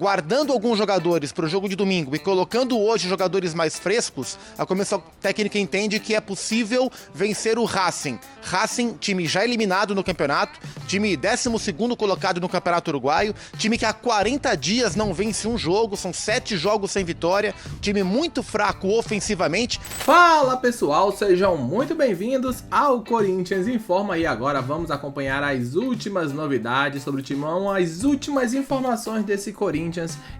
guardando alguns jogadores para o jogo de domingo e colocando hoje jogadores mais frescos, a comissão técnica entende que é possível vencer o Racing. Racing, time já eliminado no campeonato, time 12º colocado no Campeonato Uruguaio, time que há 40 dias não vence um jogo, são 7 jogos sem vitória, time muito fraco ofensivamente. Fala pessoal, sejam muito bem-vindos ao Corinthians Informa e agora vamos acompanhar as últimas novidades sobre o Timão, as últimas informações desse Corinthians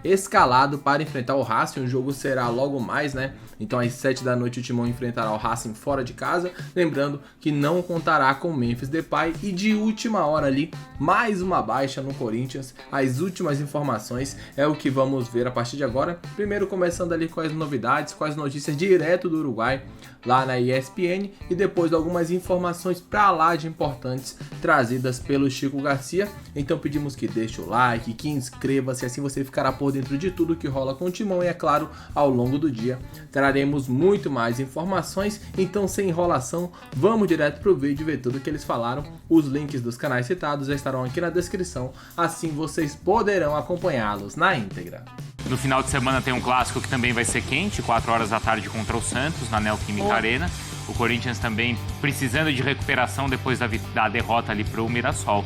escalado para enfrentar o Racing. O jogo será logo mais, né? Então às 7 da noite o Timão enfrentará o Racing fora de casa, lembrando que não contará com Memphis Depay e de última hora ali, mais uma baixa no Corinthians. As últimas informações é o que vamos ver a partir de agora. Primeiro começando ali com as novidades, com as notícias direto do Uruguai, lá na ESPN, e depois algumas informações pra lá de importantes trazidas pelo Chico Garcia. Então pedimos que deixe o like, que inscreva-se, assim você ficará por dentro de tudo que rola com o Timão e é claro, ao longo do dia traremos muito mais informações. Então sem enrolação, vamos direto pro vídeo ver tudo que eles falaram. Os links dos canais citados já estarão aqui na descrição, assim vocês poderão acompanhá-los na íntegra. No final de semana tem um clássico que também vai ser quente, 4 horas da tarde contra o Santos, na Neoquímica Arena. O Corinthians também precisando de recuperação depois da derrota ali pro Mirassol.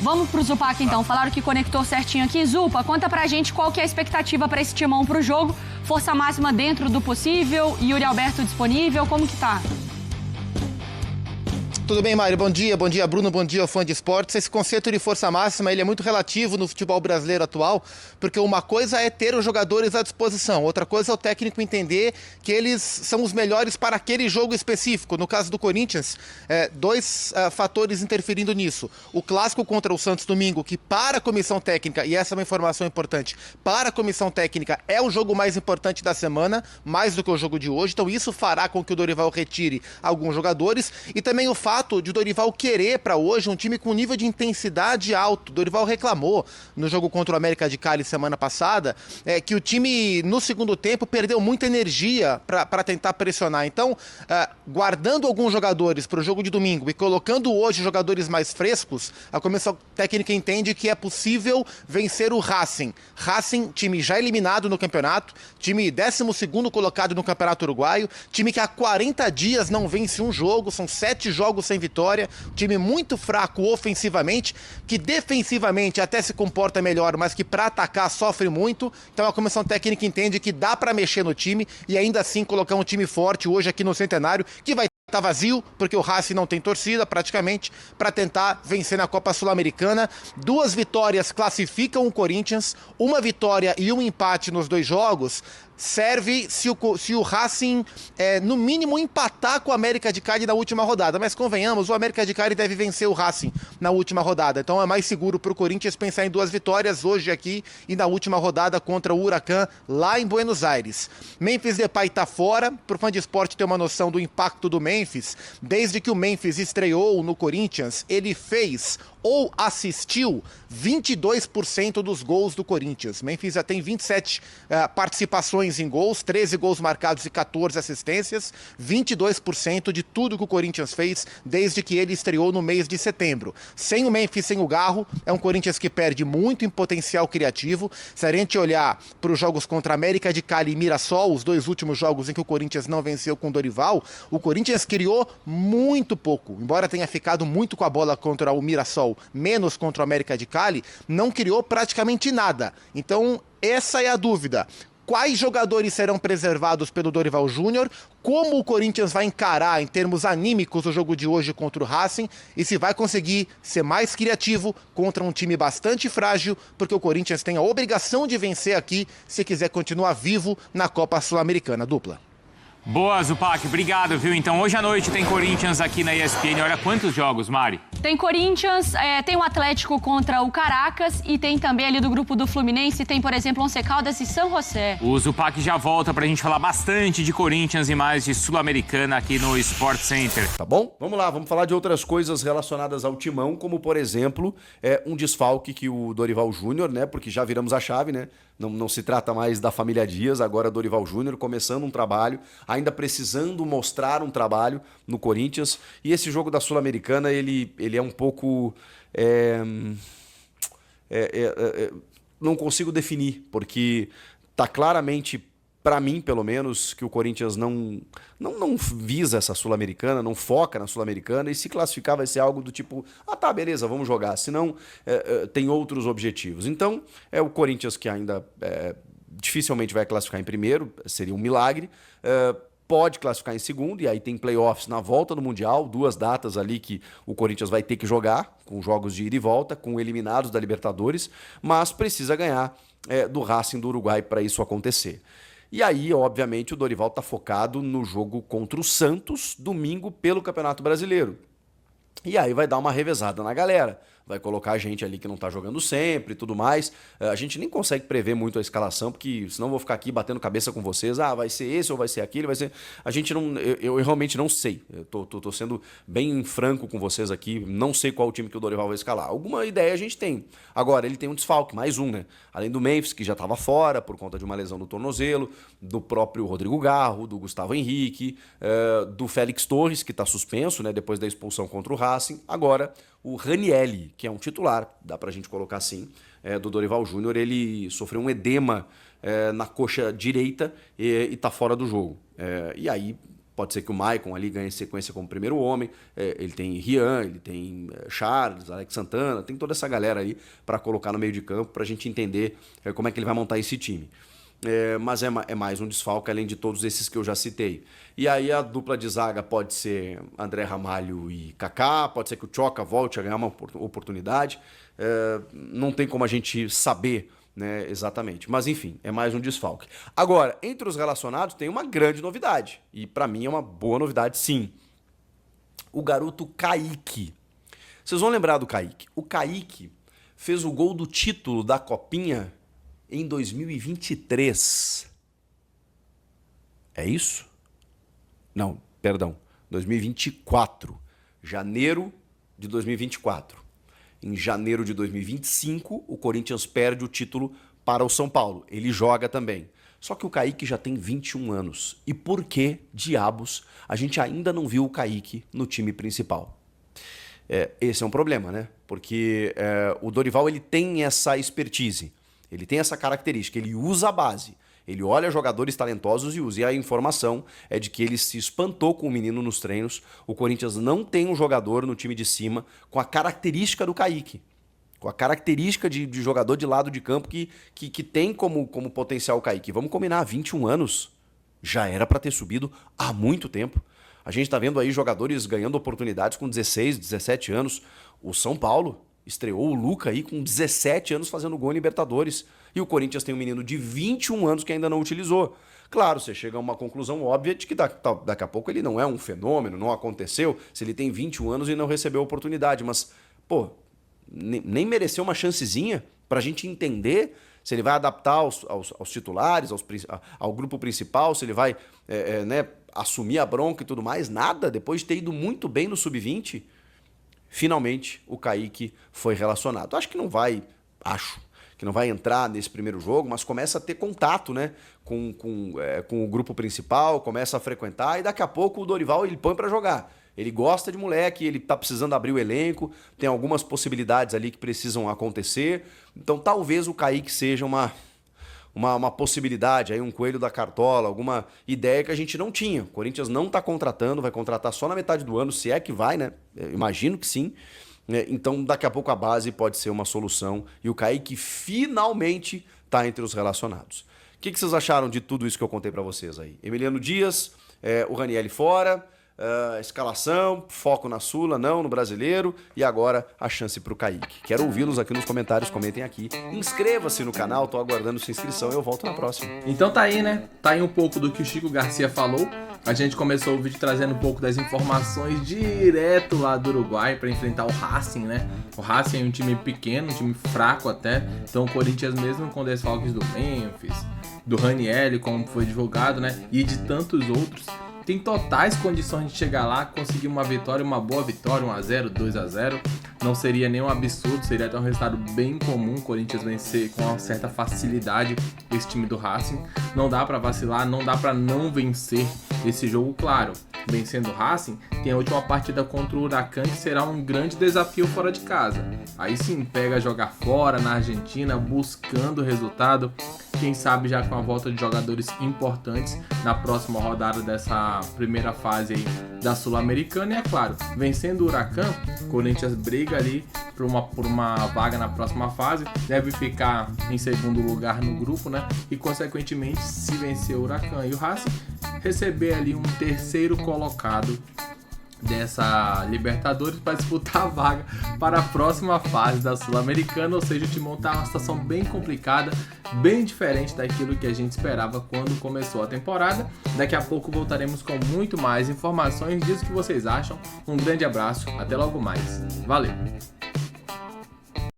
Vamos pro Zupac então, falaram que conectou certinho aqui. Zupa, conta pra gente qual que é a expectativa pra esse timão pro jogo. Força máxima dentro do possível, Yuri Alberto disponível, como que tá? Tudo bem, Mário? Bom dia Bruno, bom dia ao fã de esportes. Esse conceito de força máxima ele é muito relativo no futebol brasileiro atual, porque uma coisa é ter os jogadores à disposição, outra coisa é o técnico entender que eles são os melhores para aquele jogo específico. No caso do Corinthians, dois fatores interferindo nisso. O clássico contra o Santos domingo, que para a comissão técnica, e essa é uma informação importante, para a comissão técnica é o jogo mais importante da semana, mais do que o jogo de hoje, então isso fará com que o Dorival retire alguns jogadores, e também o fato de o Dorival querer para hoje um time com nível de intensidade alto. O Dorival reclamou no jogo contra o América de Cali semana passada que o time no segundo tempo perdeu muita energia para tentar pressionar. Então, guardando alguns jogadores para o jogo de domingo e colocando hoje jogadores mais frescos, a comissão técnica entende que é possível vencer o Racing. Racing, time já eliminado no campeonato, time 12º colocado no Campeonato Uruguaio, time que há 40 dias não vence um jogo, são 7 jogos sem vitória, time muito fraco ofensivamente, que defensivamente até se comporta melhor, mas que para atacar sofre muito. Então a comissão técnica entende que dá para mexer no time e ainda assim colocar um time forte hoje aqui no Centenário, que vai estar vazio, porque o Racing não tem torcida praticamente, para tentar vencer na Copa Sul-Americana. 2 vitórias classificam o Corinthians, 1 vitória e 1 empate nos 2 jogos serve se o Racing, no mínimo, empatar com o América de Cali na última rodada. Mas convenhamos, o América de Cali deve vencer o Racing na última rodada. Então é mais seguro para o Corinthians pensar em 2 vitórias hoje aqui e na última rodada contra o Huracan lá em Buenos Aires. Memphis Depay está fora. Para o fã de esporte ter uma noção do impacto do Memphis, desde que o Memphis estreou no Corinthians, ele fez ou assistiu 22% dos gols do Corinthians. Memphis já tem 27 participações em gols, 13 gols marcados e 14 assistências, 22% de tudo que o Corinthians fez desde que ele estreou no mês de setembro. Sem o Memphis, sem o Garro, é um Corinthians que perde muito em potencial criativo. Se a gente olhar para os jogos contra América de Cali e Mirassol, os 2 últimos jogos em que o Corinthians não venceu com o Dorival, o Corinthians criou muito pouco. Embora tenha ficado muito com a bola contra o Mirassol, menos contra o América de Cali, não criou praticamente nada. Então, essa é a dúvida. Quais jogadores serão preservados pelo Dorival Júnior? Como o Corinthians vai encarar, em termos anímicos, o jogo de hoje contra o Racing? E se vai conseguir ser mais criativo contra um time bastante frágil, porque o Corinthians tem a obrigação de vencer aqui se quiser continuar vivo na Copa Sul-Americana. Dupla. Boa, Zupac, obrigado, viu? Então hoje à noite tem Corinthians aqui na ESPN. Olha quantos jogos, Mari. Tem Corinthians, tem o Atlético contra o Caracas e tem também ali do grupo do Fluminense, tem, por exemplo, Once Caldas e São José. O Zupac já volta pra gente falar bastante de Corinthians e mais de Sul-Americana aqui no Sport Center. Tá bom? Vamos lá, vamos falar de outras coisas relacionadas ao Timão, como, por exemplo, um desfalque que o Dorival Júnior, né, porque já viramos a chave, né, não se trata mais da família Dias, agora Dorival Júnior começando um trabalho, ainda precisando mostrar um trabalho no Corinthians, e esse jogo da Sul-Americana, ele é um pouco... não consigo definir, porque tá claramente, para mim pelo menos, que o Corinthians não visa essa Sul-Americana, não foca na Sul-Americana, e se classificar vai ser algo do tipo, tá, beleza, vamos jogar, senão tem outros objetivos. Então, é o Corinthians que ainda dificilmente vai classificar em primeiro, seria um milagre, pode classificar em segundo, e aí tem playoffs na volta do Mundial, 2 datas ali que o Corinthians vai ter que jogar, com jogos de ida e volta, com eliminados da Libertadores, mas precisa ganhar do Racing do Uruguai para isso acontecer. E aí, obviamente, o Dorival está focado no jogo contra o Santos, domingo, pelo Campeonato Brasileiro. E aí vai dar uma revezada na galera. Vai colocar gente ali que não tá jogando sempre e tudo mais. A gente nem consegue prever muito a escalação, porque senão eu vou ficar aqui batendo cabeça com vocês. Vai ser esse ou vai ser aquele, vai ser... A gente não... Eu realmente não sei. Eu tô sendo bem franco com vocês aqui. Não sei qual o time que o Dorival vai escalar. Alguma ideia a gente tem. Agora, ele tem um desfalque, mais um, né? Além do Memphis, que já tava fora por conta de uma lesão no tornozelo, do próprio Rodrigo Garro, do Gustavo Henrique, do Félix Torres, que tá suspenso, né? Depois da expulsão contra o Racing. Agora, o Ranielli, que é um titular, dá pra gente colocar assim, do Dorival Júnior, ele sofreu um edema na coxa direita e tá fora do jogo. E aí pode ser que o Maicon ali ganhe sequência como primeiro homem, ele tem Rian, ele tem Charles, Alex Santana, tem toda essa galera aí para colocar no meio de campo pra gente entender como é que ele vai montar esse time. Mas é mais um desfalque, além de todos esses que eu já citei. E aí a dupla de zaga pode ser André Ramalho e Kaká, pode ser que o Choca volte a ganhar uma oportunidade. Não tem como a gente saber, né, exatamente. Mas enfim, é mais um desfalque. Agora, entre os relacionados tem uma grande novidade. E para mim é uma boa novidade, sim. O garoto Kaique. Vocês vão lembrar do Kaique. O Kaique fez o gol do título da Copinha em 2023. É isso? Não, perdão. 2024. Janeiro de 2024. Em janeiro de 2025, o Corinthians perde o título para o São Paulo. Ele joga também. Só que o Kaique já tem 21 anos. E por que, diabos, a gente ainda não viu o Kaique no time principal? Esse é um problema, né? Porque o Dorival ele tem essa expertise. Ele tem essa característica, ele usa a base. Ele olha jogadores talentosos e usa. E a informação é de que ele se espantou com o menino nos treinos. O Corinthians não tem um jogador no time de cima com a característica do Kaique. Com a característica de jogador de lado de campo que tem como potencial o Kaique. Vamos combinar, 21 anos já era para ter subido há muito tempo. A gente está vendo aí jogadores ganhando oportunidades com 16, 17 anos. O São Paulo estreou o Luca aí com 17 anos fazendo gol em Libertadores. E o Corinthians tem um menino de 21 anos que ainda não utilizou. Claro, você chega a uma conclusão óbvia de que daqui a pouco ele não é um fenômeno, não aconteceu, se ele tem 21 anos e não recebeu a oportunidade. Mas, nem mereceu uma chancezinha pra gente entender se ele vai adaptar aos titulares, ao grupo principal, se ele vai assumir a bronca e tudo mais. Nada, depois de ter ido muito bem no Sub-20, finalmente o Kaique foi relacionado. Acho que não vai entrar nesse primeiro jogo, mas começa a ter contato, né, com o grupo principal, começa a frequentar e daqui a pouco o Dorival ele põe para jogar. Ele gosta de moleque, ele tá precisando abrir o elenco, tem algumas possibilidades ali que precisam acontecer. Então talvez o Kaique seja uma possibilidade, aí um coelho da cartola, alguma ideia que a gente não tinha. O Corinthians não está contratando, vai contratar só na metade do ano, se é que vai, né? Eu imagino que sim. Então daqui a pouco a base pode ser uma solução e o Kaique finalmente está entre os relacionados. O que vocês acharam de tudo isso que eu contei para vocês aí? Emiliano Dias, o Ranielli fora, escalação, foco na Sula, não no Brasileiro e agora a chance pro Kaique. Quero ouvi-los aqui nos comentários, comentem aqui. Inscreva-se no canal, tô aguardando sua inscrição e eu volto na próxima. Então tá aí, né? Tá aí um pouco do que o Chico Garcia falou. A gente começou o vídeo trazendo um pouco das informações direto lá do Uruguai para enfrentar o Racing, né? O Racing é um time pequeno, um time fraco até. Então o Corinthians mesmo com desfalques do Memphis, do Ranielli, como foi divulgado, né? E de tantos outros, tem totais condições de chegar lá, conseguir uma vitória, uma boa vitória, 1-0, 2-0. Não seria nenhum absurdo, seria até um resultado bem comum, o Corinthians vencer com uma certa facilidade esse time do Racing. Não dá pra vacilar, não dá pra não vencer esse jogo, claro, vencendo o Racing, tem a última partida contra o Huracan, que será um grande desafio fora de casa. Aí sim, pega jogar fora na Argentina, buscando o resultado, quem sabe já com a volta de jogadores importantes na próxima rodada dessa primeira fase aí da Sul-Americana. E é claro, vencendo o Huracan, o Corinthians briga ali por uma vaga na próxima fase, deve ficar em segundo lugar no grupo, né? E consequentemente, se vencer o Huracan e o Racing, receber ali um terceiro colocado dessa Libertadores para disputar a vaga para a próxima fase da Sul-Americana. Ou seja, o Timão está numa situação bem complicada, bem diferente daquilo que a gente esperava quando começou a temporada. Daqui a pouco voltaremos com muito mais informações. Diz o que vocês acham. Um grande abraço, até logo mais. Valeu!